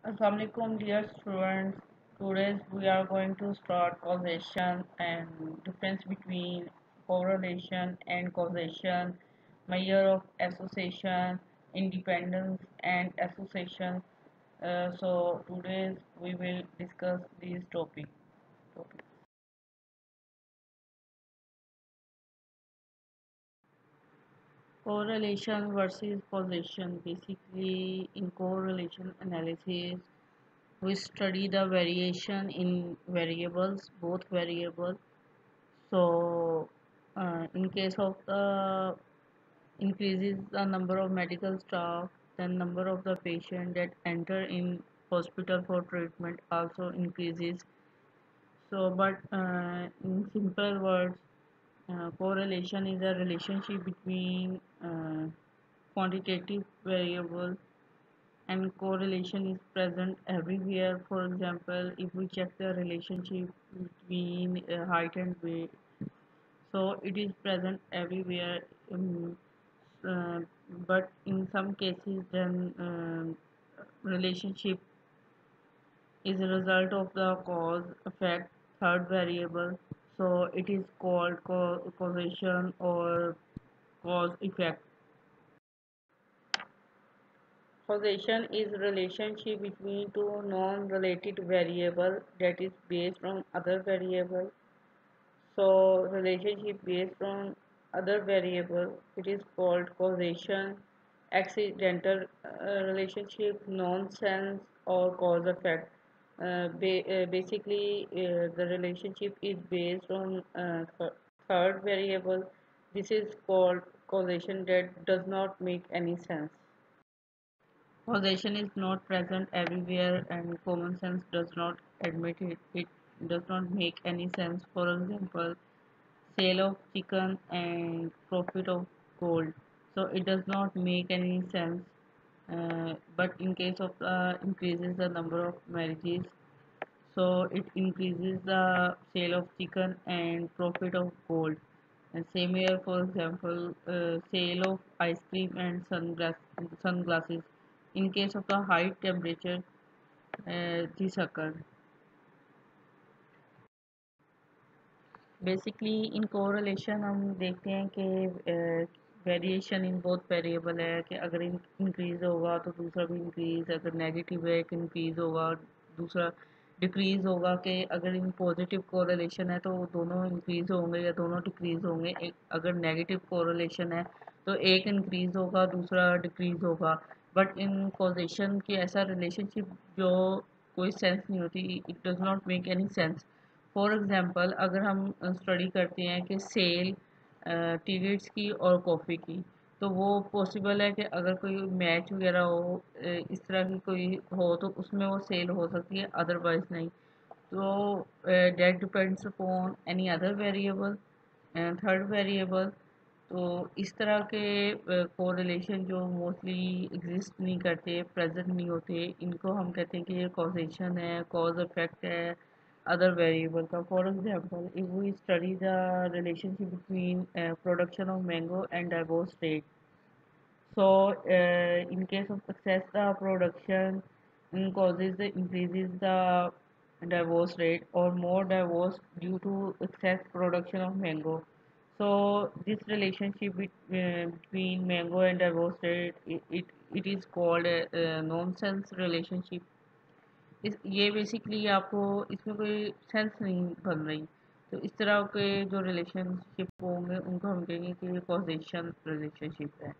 Assalamualaikum dear students. Today we are going to start causation and difference between correlation and causation, measure of association, independence and association. So today we will discuss these topics. Correlation versus causation. Basically, in correlation analysis, we study the variation in variables, both variables. So, in case of the increases the number of medical staff, then number of the patient that enter in hospital for treatment also increases. So, but in simple words, correlation is a relationship between quantitative variable and correlation is present everywhere. For example, if we check the relationship between height and weight, so it is present everywhere. Uh, but in some cases, then relationship is a result of the cause effect third variable. So it is called causation or cause effect. Causation is relationship between two non-related variable that is based on other variable. So relationship based on other variable, it is called causation. Accidental relationship, nonsense or cause effect. Basically, the relationship is based on third variable. This is called causation that does not make any sense. Causation is not present everywhere and common sense does not admit it. It does not make any sense. For example, sale of chicken and profit of gold. So it does not make any sense. But in case of increases the number of marriages, so it increases the sale of chicken and profit of gold. And same here, for example, sale of ice cream and sunglasses. In case of the high temperature, this occur. Basically in correlation हम देखते हैं कि variation in both variable है कि अगर increase होगा तो दूसरा भी इंक्रीज, अगर नेगेटिव है कि इंक्रीज होगा, दूसरा डिक्रीज होगा, कि अगर इन पॉजिटिव कोरिलेशन है तो दोनों इंक्रीज होंगे या दोनों डिक्रीज होंगे, एक अगर नेगेटिव कोरिलेशन है तो एक इंक्रीज होगा दूसरा डिक्रीज होगा। बट इन कॉजेशन की ऐसा रिलेशनशिप जो कोई सेंस नहीं होती, it does not make any sense. For example अगर हम स्टडी करते हैं कि सेल टिकट्स की और कॉफ़ी की, तो वो पॉसिबल है कि अगर कोई मैच वगैरह हो, इस तरह की कोई हो तो उसमें वो सेल हो सकती है, अदरवाइज नहीं। तो that depends upon any other variable, third variable. तो इस तरह के कोरिलेशन जो मोस्टली एग्जिस्ट नहीं करते, प्रेजेंट नहीं होते, इनको हम कहते हैं कि ये कॉजेशन है, कॉज इफेक्ट है other variable का। For example, if we study the relationship between production of mango and divorce rate, so in case of excess the production causes the increases the divorce rate or more divorce due to excess production of mango. So this relationship between mango and divorce rate, it is called a nonsense relationship। इस ये basically आपको इसमें कोई sense नहीं बन रही। तो इस तरह के जो रिलेशनशिप होंगे उनको हम कहेंगे कि ये कॉजेशन रिलेशनशिप है।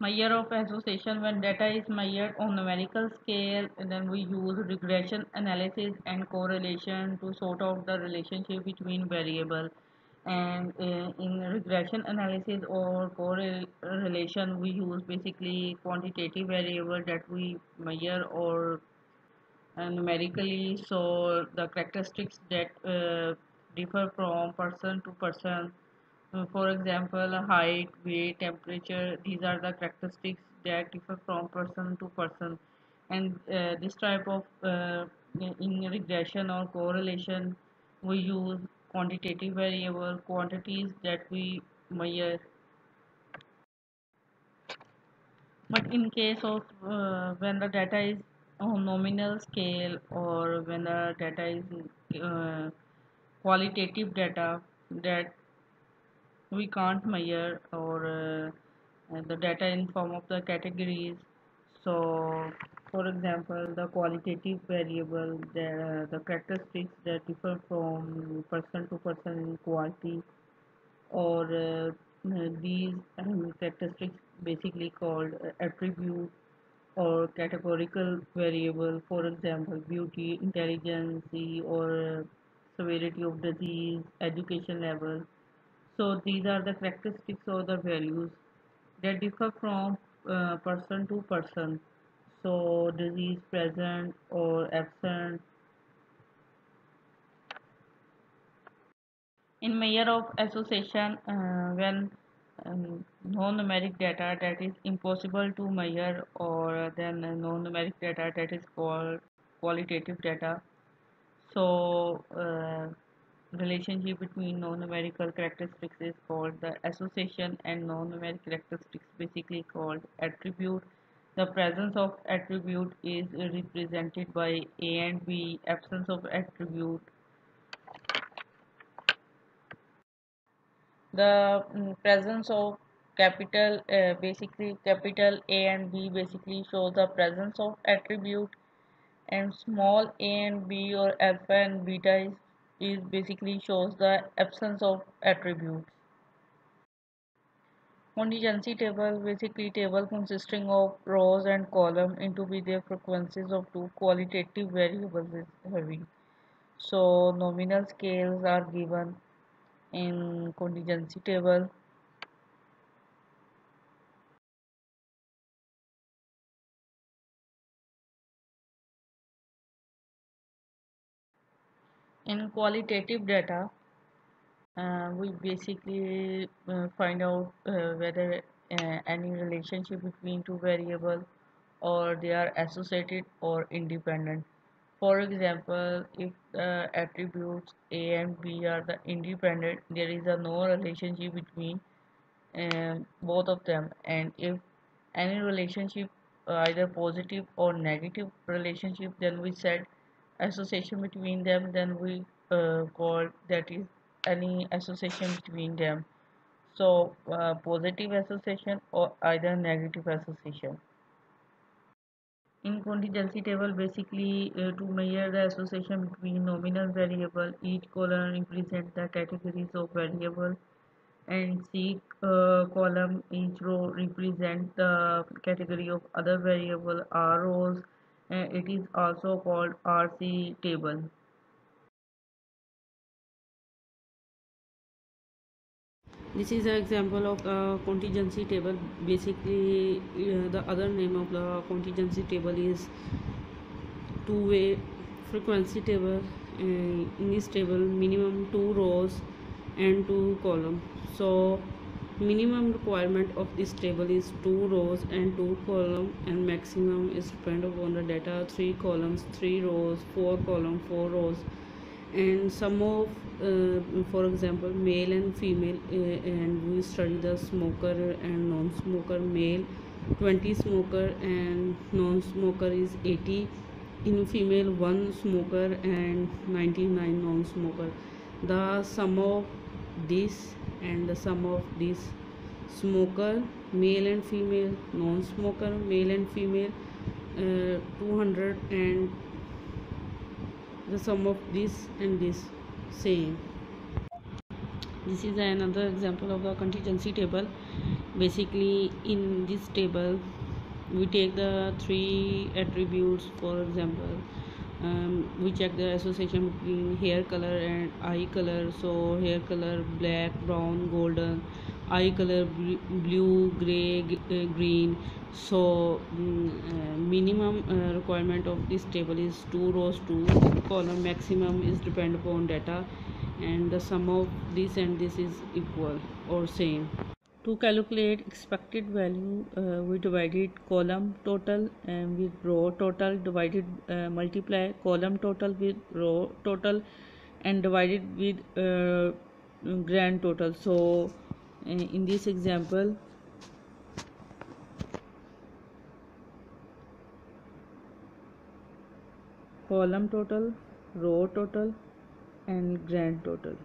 Measure of association: when data is measured on numerical scale, and then we use regression analysis and correlation to sort out the relationship between variable. And in regression analysis or correlation, we use basically quantitative variable that we measure or numerically, so the characteristics that differ from person to person. For example, height, weight, temperature, these are the characteristics that differ from person to person. And this type of in regression or correlation, we use quantitative variable, quantities that we measure. But in case of when the data is on nominal scale, or when the data is uh, qualitative data that we can't measure, or the data in form of the categories. So for example, the qualitative variable, the characteristics that differ from person to person in quality, or these characteristics basically called attribute or categorical variable. For example, beauty, intelligence, or severity of disease, education level. So these are the characteristics or the values that differ from person to person. So disease present or absent. In measure of association, when non-numeric data that is impossible to measure, or then non-numeric data that is called qualitative data. So relationship between non-numerical characteristics is called the association, and non-numeric characteristics basically called attribute. The presence of attribute is represented by A and B. Absence of attribute, the presence of basically capital A and B basically shows the presence of attribute, and small a and b or alpha and beta is basically shows the absence of attributes. Contingency table, basically table consisting of rows and column into which their frequencies of two qualitative variables is having. So nominal scales are given in contingency table. In qualitative data, we basically find out whether any relationship between two variables, or they are associated or independent. For example, if the attributes A and B are the independent, there is a no relationship between both of them. And if any relationship, either positive or negative relationship, then we said association between them, then we call that is any association between them. So positive association or either negative association. In contingency table, basically to measure the association between nominal variable, each column represents the categories of variable, and C column, each row represents the category of other variable. R rows, it is also called RC table. This is an example of a contingency table. Basically, the other name of the contingency table is two-way frequency table. In this table, minimum two rows and two columns. So minimum requirement of this table is two rows and two columns, and maximum is depend upon the data: three columns, three rows, four columns, four rows. And some of for example, male and female, and we study the smoker and non-smoker. Male 20 smoker and non-smoker is 80. In female, one smoker and 99 non-smoker. The sum of this and the sum of this: smoker male and female, non-smoker male and female, 200, and the sum of this and this same. This is another example of the contingency table. Basically, in this table we take the three attributes. For example, we check the association between hair color and eye color. So hair color black, brown, golden; eye color blue, gray, green. So minimum requirement of this table is two rows, two column. Maximum is depend upon data, and the sum of this and this is equal or same. To calculate expected value, we divided column total and with row total, divided multiply column total with row total, and divided with grand total. So in this example, column total, row total, and grand total.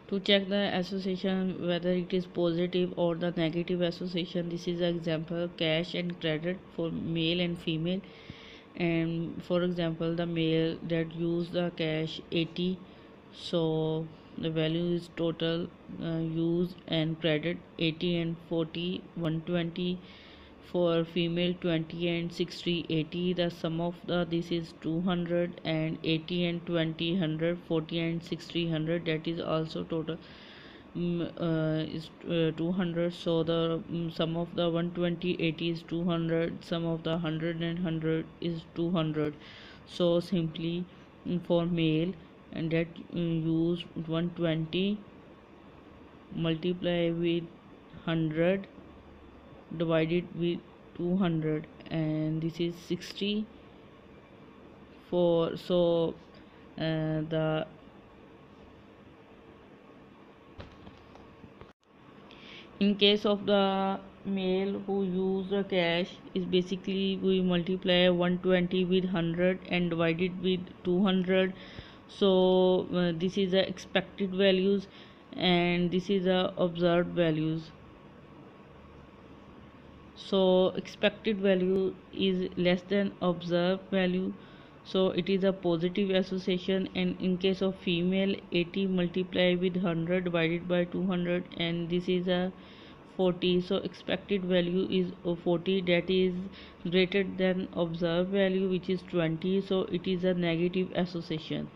To check the association whether it is positive or the negative association, this is an example: cash and credit for male and female. And for example, the male that use the cash 80, so the value is total use and credit 80 and 40 120. For female 20 and 60 80, the sum of the this is 200, and 80 and 20 100, 40 and 60 100, that is also total is 200. So the sum of the 120 80 is 200, sum of the 100 and 100 is 200. So simply for male, and that use 120 multiply with 100 divided with 200, and this is 60 for. So the in case of the male who use the cash is basically we multiply 120 with 100 and divide it with 200. So this is the expected values and this is the observed values. So expected value is less than observed value, so it is a positive association. And in case of female, 80 multiply with 100 divided by 200, and this is a 40. So expected value is 40, that is greater than observed value, which is 20. So it is a negative association.